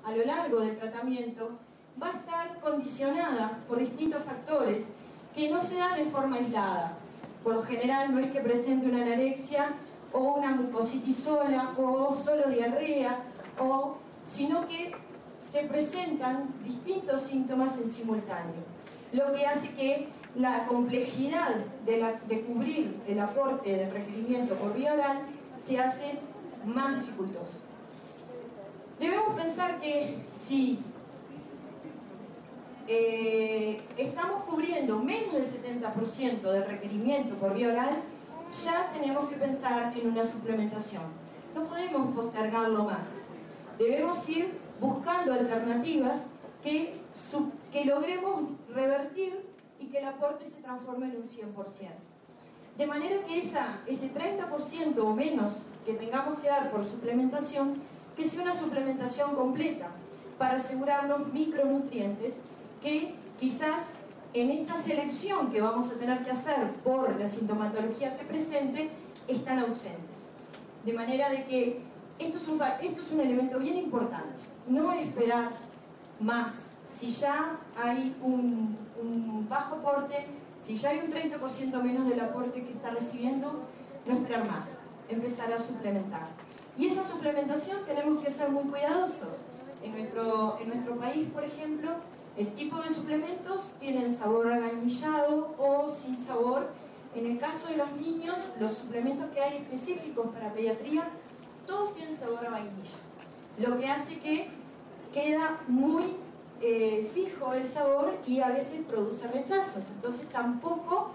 a lo largo del tratamiento va a estar condicionada por distintos factores que no se dan en forma aislada. Por lo general no es que presente una anorexia o una mucositis sola o solo diarrea, sino que se presentan distintos síntomas en simultáneo, lo que hace que la complejidad de cubrir el aporte del requerimiento por vía oral se hace más dificultoso. Debemos pensar que si estamos cubriendo menos del 70% del requerimiento por vía oral, ya tenemos que pensar en una suplementación. No podemos postergarlo más. Debemos ir buscando alternativas que logremos revertir y que el aporte se transforme en un 100%. De manera que ese 30% o menos que tengamos que dar por suplementación, que sea una suplementación completa, para asegurarnos micronutrientes que quizás en esta selección que vamos a tener que hacer por la sintomatología que presente, están ausentes. De manera de que esto es un elemento bien importante. No esperar más. Si ya hay un bajo aporte, si ya hay un 30% menos del aporte que está recibiendo, no esperar más, empezar a suplementar. Y esa suplementación tenemos que ser muy cuidadosos. En nuestro país, por ejemplo, el tipo de suplementos tienen sabor avainillado o sin sabor. En el caso de los niños, los suplementos que hay específicos para pediatría, todos tienen sabor a vainilla, lo que hace que queda muy fijo el sabor y a veces produce rechazos. Entonces tampoco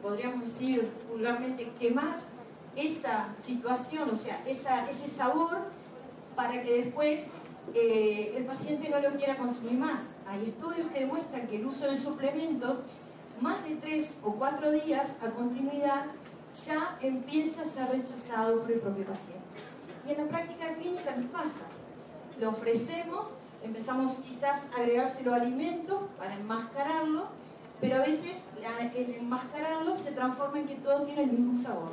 podríamos decir vulgarmente quemar esa situación, o sea, ese sabor, para que después el paciente no lo quiera consumir más. Hay estudios que demuestran que el uso de suplementos más de 3 o 4 días a continuidad ya empieza a ser rechazado por el propio paciente. Y en la práctica clínica nos pasa. Lo ofrecemos, empezamos quizás a agregárselo a alimentos para enmascararlo, pero a veces el enmascararlo se transforma en que todo tiene el mismo sabor.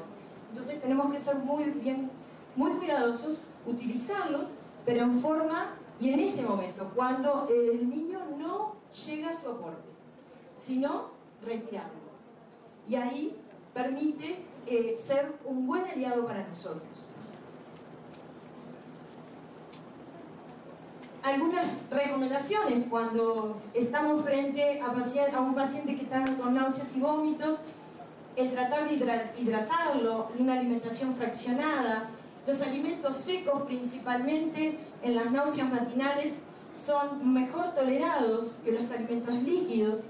Entonces tenemos que ser muy cuidadosos, utilizarlos, pero en forma y en ese momento, cuando el niño no llega a su aporte, sino retirarlo. Y ahí permite ser un buen aliado para nosotros. Algunas recomendaciones cuando estamos frente a un paciente que está con náuseas y vómitos: el tratar de hidratarlo, una alimentación fraccionada. Los alimentos secos, principalmente en las náuseas matinales, son mejor tolerados que los alimentos líquidos.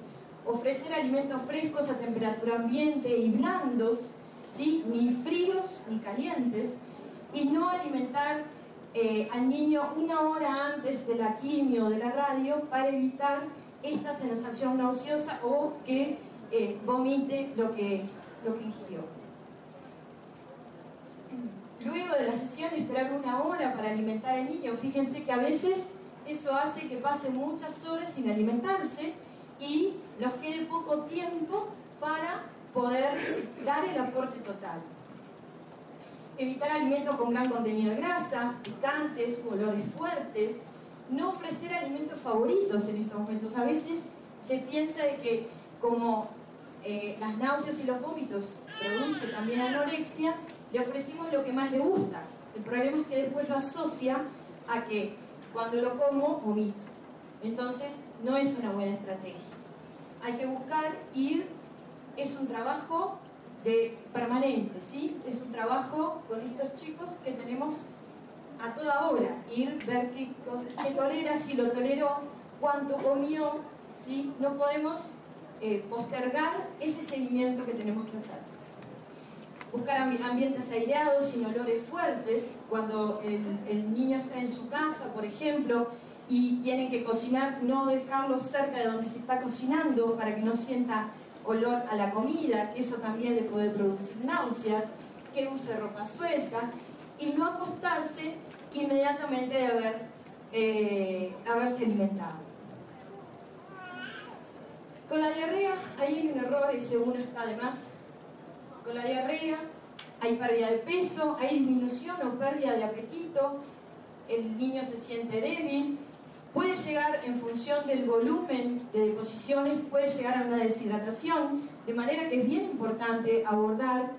Ofrecer alimentos frescos a temperatura ambiente y blandos, ¿sí? Ni fríos ni calientes, y no alimentar al niño 1 hora antes de la quimio o de la radio para evitar esta sensación nauseosa o que vomite lo que ingirió. Luego de la sesión, esperar 1 hora para alimentar al niño. Fíjense que a veces eso hace que pase muchas horas sin alimentarse y nos quede poco tiempo para poder dar el aporte total. Evitar alimentos con gran contenido de grasa, picantes, olores fuertes. No ofrecer alimentos favoritos en estos momentos. A veces se piensa de que como las náuseas y los vómitos produce también anorexia, le ofrecimos lo que más le gusta. El problema es que después lo asocia a que cuando lo como, vomito. Entonces no es una buena estrategia. Hay que buscar es un trabajo permanente, ¿sí? Es un trabajo con estos chicos que tenemos a toda hora. Ver qué tolera, si lo toleró, cuánto comió, ¿sí? No podemos postergar ese seguimiento que tenemos que hacer. Buscar ambientes aireados, sin olores fuertes. Cuando el niño está en su casa, por ejemplo, y tienen que cocinar, no dejarlo cerca de donde se está cocinando para que no sienta olor a la comida, que eso también le puede producir náuseas. Que use ropa suelta y no acostarse inmediatamente de haberse alimentado. Con la diarrea, ahí hay un error, ese uno está de más. Con la diarrea hay pérdida de peso, hay disminución o pérdida de apetito, el niño se siente débil, puede llegar, en función del volumen de deposiciones, puede llegar a una deshidratación, de manera que es bien importante abordar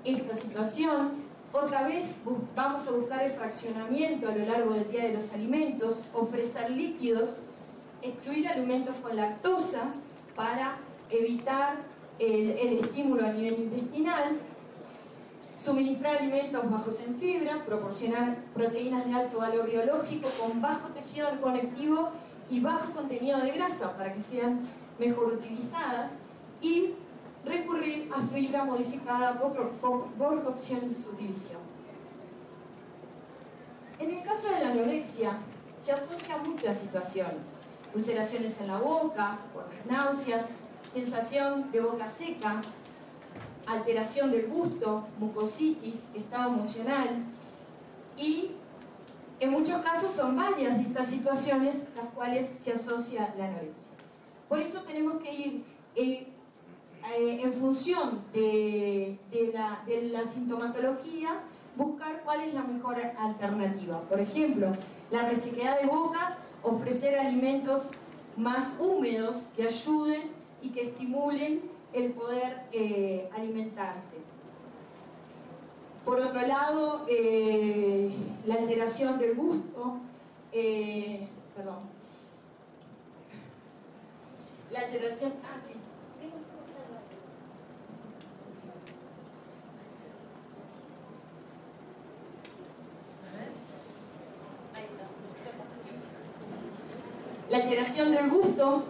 esta situación. Otra vez vamos a buscar el fraccionamiento a lo largo del día de los alimentos, ofrecer líquidos, excluir alimentos con lactosa para evitar el estímulo a nivel intestinal, suministrar alimentos bajos en fibra, proporcionar proteínas de alto valor biológico con bajo tejido conectivo y bajo contenido de grasa para que sean mejor utilizadas, y recurrir a fibra modificada por cocción y subdivisión. En el caso de la anorexia, se asocia a muchas situaciones: ulceraciones en la boca, por las náuseas, sensación de boca seca, alteración del gusto, mucositis, estado emocional, y en muchos casos son varias de estas situaciones las cuales se asocia la anorexia. Por eso tenemos que ir en función de la sintomatología, buscar cuál es la mejor alternativa. Por ejemplo, la resequedad de boca, ofrecer alimentos más húmedos que ayuden y que estimulen el poder alimentarse. Por otro lado, la alteración del gusto, la alteración, la alteración del gusto,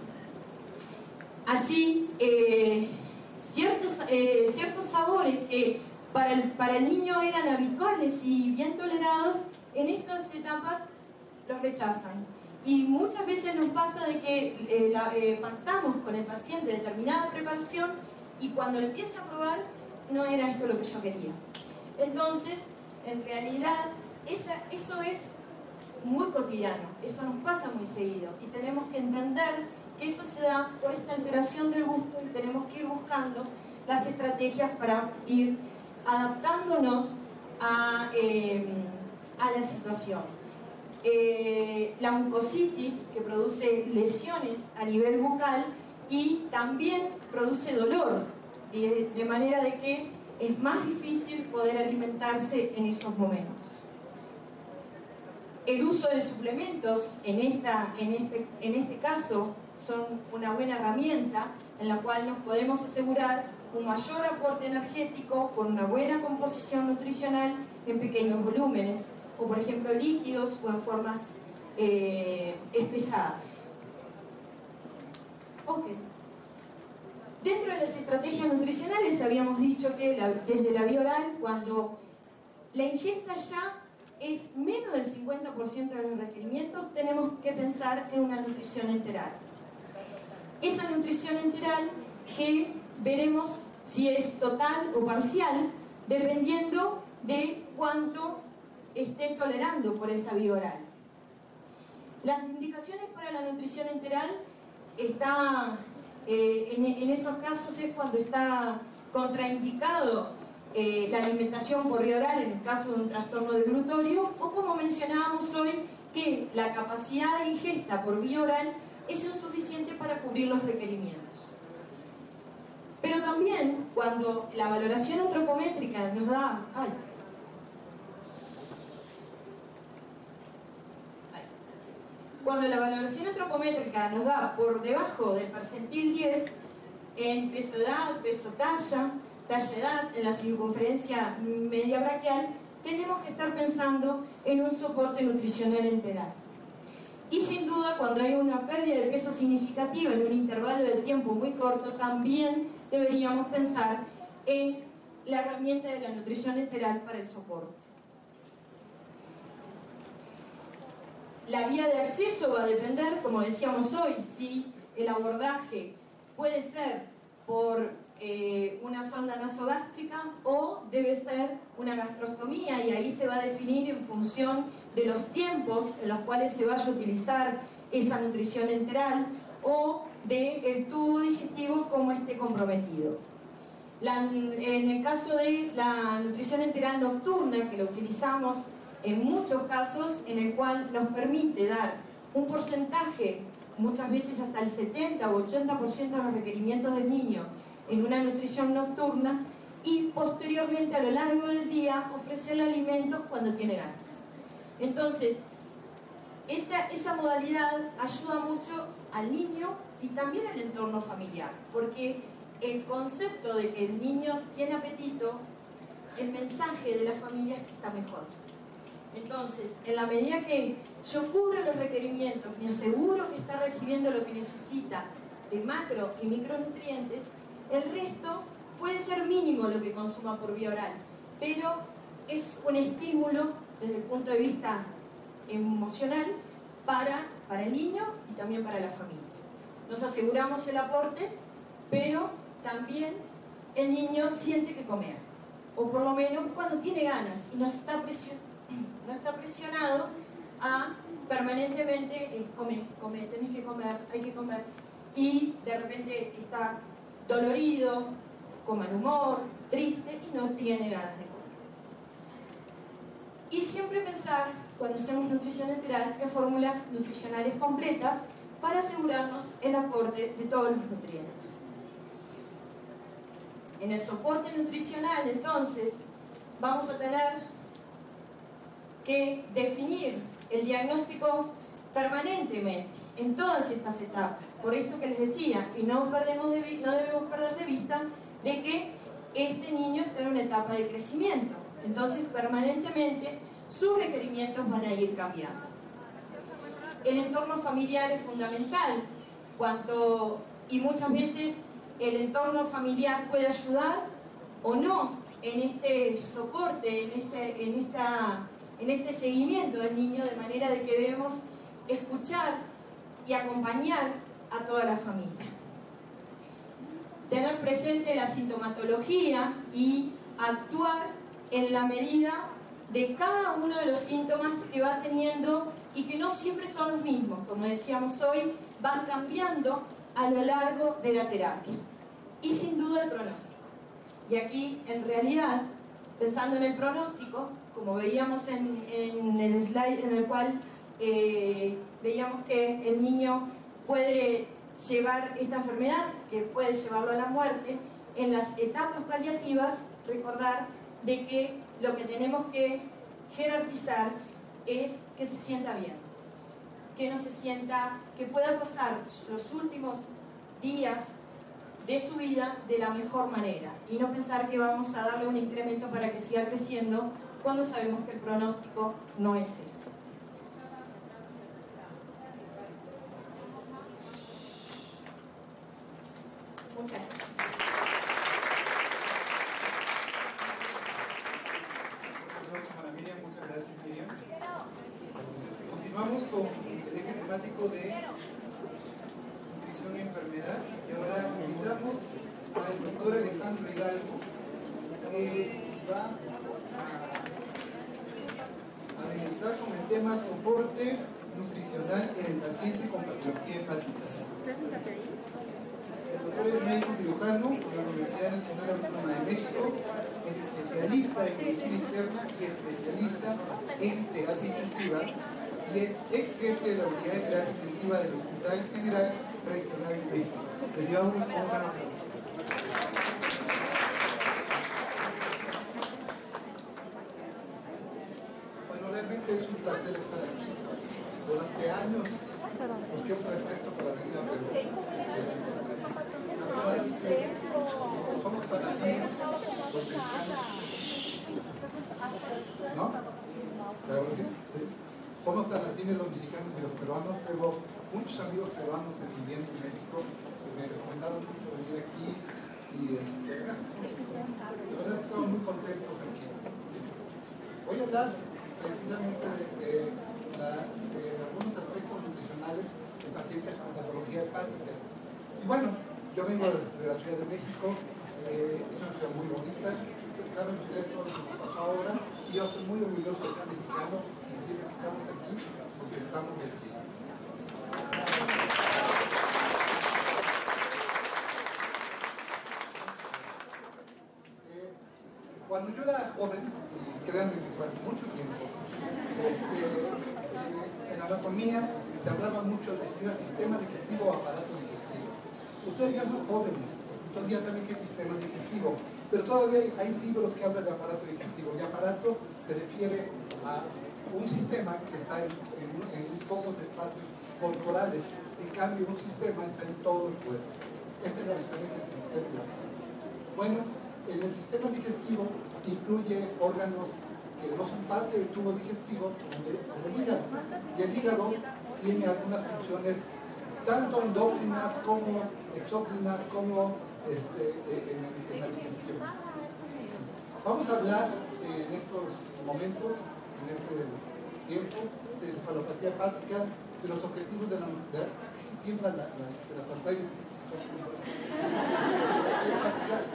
allí ciertos sabores que para el niño eran habituales y bien tolerados, en estas etapas los rechazan. Y muchas veces nos pasa de que pactamos con el paciente determinada preparación y cuando empieza a probar, no era esto lo que yo quería. Entonces, en realidad, eso es muy cotidiano, eso nos pasa muy seguido y tenemos que entender que eso se da por esta alteración del gusto y tenemos que ir buscando las estrategias para ir adaptándonos a la situación. La mucositis, que produce lesiones a nivel bucal y también produce dolor, de manera de que es más difícil poder alimentarse en esos momentos. El uso de suplementos en este caso son una buena herramienta en la cual nos podemos asegurar un mayor aporte energético con una buena composición nutricional en pequeños volúmenes, o por ejemplo líquidos o en formas espesadas. Okay. Dentro de las estrategias nutricionales habíamos dicho que desde la vía oral, cuando la ingesta ya es menos del 50% de los requerimientos, tenemos que pensar en una nutrición enteral. Esa nutrición enteral que veremos si es total o parcial, dependiendo de cuánto esté tolerando por esa vía oral. Las indicaciones para la nutrición enteral está, en esos casos es cuando está contraindicado la alimentación por vía oral en el caso de un trastorno del glutorio, o como mencionábamos hoy, que la capacidad de ingesta por vía oral es insuficiente para cubrir los requerimientos. Pero también cuando la valoración antropométrica nos da... Cuando la valoración antropométrica nos da por debajo del percentil 10 en peso edad, peso talla edad, en la circunferencia media braquial, tenemos que estar pensando en un soporte nutricional enteral. Y sin duda, cuando hay una pérdida de peso significativa en un intervalo de tiempo muy corto, también deberíamos pensar en la herramienta de la nutrición enteral para el soporte. La vía de acceso va a depender, como decíamos hoy, si el abordaje puede ser por una sonda nasogástrica o debe ser una gastrostomía, y ahí se va a definir en función de los tiempos en los cuales se vaya a utilizar esa nutrición enteral o del tubo digestivo como esté comprometido. En el caso de la nutrición enteral nocturna, que lo utilizamos en muchos casos en el cual nos permite dar un porcentaje, muchas veces hasta el 70 o 80% de los requerimientos del niño en una nutrición nocturna, y posteriormente a lo largo del día ofrecerle alimentos cuando tiene ganas. Entonces, esa modalidad ayuda mucho al niño y también al entorno familiar, porque el concepto de que el niño tiene apetito, el mensaje de la familia es que está mejor. Entonces, en la medida que yo cubro los requerimientos, me aseguro que está recibiendo lo que necesita de macro y micronutrientes, el resto puede ser mínimo lo que consuma por vía oral, pero es un estímulo desde el punto de vista emocional para el niño y también para la familia. Nos aseguramos el aporte, pero también el niño siente que comer, o por lo menos cuando tiene ganas, y no está presionado a permanentemente comer, tenés que comer, hay que comer, y de repente está dolorido, con mal humor, triste y no tiene ganas de comer. Y siempre pensar, cuando hacemos nutrición enteral, en fórmulas nutricionales completas para asegurarnos el aporte de todos los nutrientes. En el soporte nutricional, entonces, vamos a tener que definir el diagnóstico permanentemente en todas estas etapas. Por esto que les decía, y no debemos perder de vista de que este niño está en una etapa de crecimiento. Entonces, permanentemente, sus requerimientos van a ir cambiando. El entorno familiar es fundamental, y muchas veces el entorno familiar puede ayudar o no en este soporte, en este seguimiento del niño, de manera de que debemos escuchar y acompañar a toda la familia. Tener presente la sintomatología y actuar en la medida de cada uno de los síntomas que va teniendo y que no siempre son los mismos, como decíamos hoy, van cambiando a lo largo de la terapia. Y sin duda el pronóstico. Y aquí, en realidad, pensando en el pronóstico, como veíamos en el slide en el cual veíamos que el niño puede llevar esta enfermedad, que puede llevarlo a la muerte, en las etapas paliativas, recordar de que lo que tenemos que jerarquizar es que se sienta bien, que no se sienta, que pueda pasar los últimos días de su vida de la mejor manera y no pensar que vamos a darle un incremento para que siga creciendo cuando sabemos que el pronóstico no es ese. Muchas gracias. Muchas gracias, Miriam. Continuamos con el eje temático de nutrición y enfermedad, y ahora invitamos al doctor Alejandro Hidalgo, que va a realizar con el tema soporte nutricional en el paciente con patología hepática. El doctor es médico cirujano por la Universidad Nacional Autónoma de México, es especialista en medicina interna y especialista en terapia intensiva, y es ex jefe de la unidad de terapia intensiva del Hospital General Regional de México. Les llevamos con una mano. Bueno, realmente es un placer estar aquí. Durante años busqué un pretexto para venir a Perú. La verdad es que somos para aquí los mexicanos, ¿no? Claro que sí. Somos tan afines los mexicanos y los peruanos. Tengo muchos amigos peruanos viviendo en México que me recomendaron mucho venir aquí y de verdad estamos muy contentos aquí. Voy a hablar precisamente de algunos aspectos nutricionales de pacientes con patología hepática. Y bueno, yo vengo de la Ciudad de México, es una ciudad muy bonita, saben ustedes todo lo que pasa ahora, y yo estoy muy orgulloso de ser mexicano y decir que estamos aquí porque estamos aquí. Cuando yo era joven, y créanme que fue hace mucho tiempo, en anatomía se hablaba mucho de si era sistema digestivo o aparato digestivo. Ustedes ya son jóvenes, entonces ya saben qué es sistema digestivo, pero todavía hay libros que hablan de aparato digestivo, y aparato se refiere a un sistema que está en pocos espacios corporales, en cambio un sistema está en todo el cuerpo. Esa es la diferencia entre sistema y aparato. Bueno, en el sistema digestivo incluye órganos que no son parte del tubo digestivo, como el hígado. Y el hígado tiene algunas funciones tanto endócrinas como exócrinas como en la digestión. Vamos a hablar en estos momentos, en este tiempo, de cefalopatía hepática, de los objetivos de la pantalla,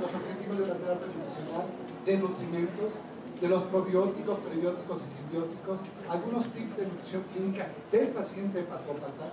los objetivos de la terapia nutricional, de nutrimentos, de los probióticos, prebióticos y simbióticos, algunos tips de nutrición clínica del paciente hepatopata,